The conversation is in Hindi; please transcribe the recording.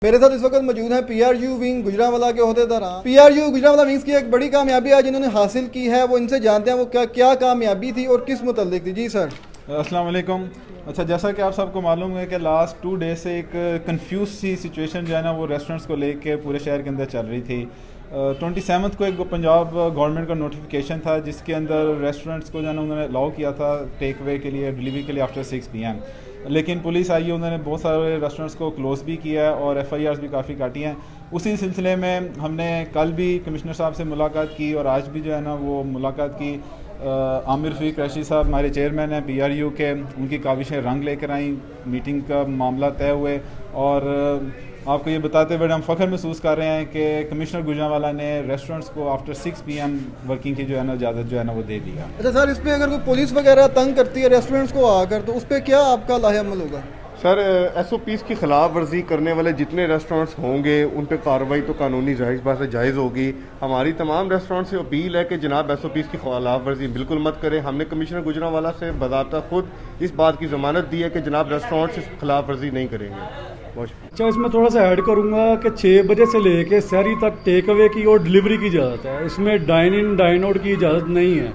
मेरे साथ इस वक्त मौजूद हैं पीआरयू विंग गुजरांवाला के अहदेदार। पीआरयू गुजरांवाला विंग्स की एक बड़ी कामयाबी आज इन्होंने हासिल की है, वो इनसे जानते हैं वो क्या क्या कामयाबी थी और किस मुतल्लिक थी। जी सर। अस्सलाम वालेकुम। अच्छा, जैसा कि आप सबको मालूम है कि लास्ट 2 डेज से एक कंफ्यूज सी सिचुएशन जो है ना वो रेस्टोरेंट्स को लेके पूरे शहर के अंदर चल रही थी। 27 को एक पंजाब गवर्नमेंट का नोटिफिकेशन था जिसके अंदर रेस्टोरेंट्स को जो है ना उन्होंने अलाउ किया था टेक अवे के लिए, डिलीवरी के लिए आफ्टर 6 PM। लेकिन पुलिस आई है, उन्होंने बहुत सारे रेस्टोरेंट्स को क्लोज़ भी किया है और FIRs भी काफ़ी काटी हैं। उसी सिलसिले में हमने कल भी कमिश्नर साहब से मुलाकात की और आज भी जो है ना वो मुलाकात की। आमिर रफ़ीक रैशी साहब हमारे चेयरमैन हैं PRU के, उनकी काविशें रंग लेकर आई, मीटिंग का मामला तय हुए और आपको ये बताते हुए हम फ़ख्र महसूस कर रहे हैं कि कमिश्नर गुजरांवाला ने रेस्टोरेंट्स को आफ्टर 6 PM वर्किंग की जो है ना इजाज़त जो है ना वो दे दिया। अच्छा सर, इस पर अगर कोई पुलिस वगैरह तंग करती है रेस्टोरेंट्स को आकर तो उस पर क्या आपका लाहेअमल होगा? सर, SOPs की खिलाफ वर्जी करने वाले जितने रेस्टोरेंट्स होंगे उन पे कार्रवाई तो कानूनी जायज़ बात है जायज़ होगी। हमारी तमाम रेस्टोरेंट से अपील है कि जनाब SOPs की खिलाफ वर्जी बिल्कुल मत करें। हमने कमिश्नर गुजरांवाला से बाज़ाब्ता खुद इस बात की ज़मानत दी है कि जनाब रेस्टोरेंट्स इस खिलाफ वर्जी नहीं करेंगे। अच्छा, इसमें थोड़ा सा ऐड करूंगा कि 6 बजे से लेके शहरी तक टेक अवे की और डिलीवरी की इजाज़त है, इसमें डाइन इन डाइन आउट की इजाज़त नहीं है।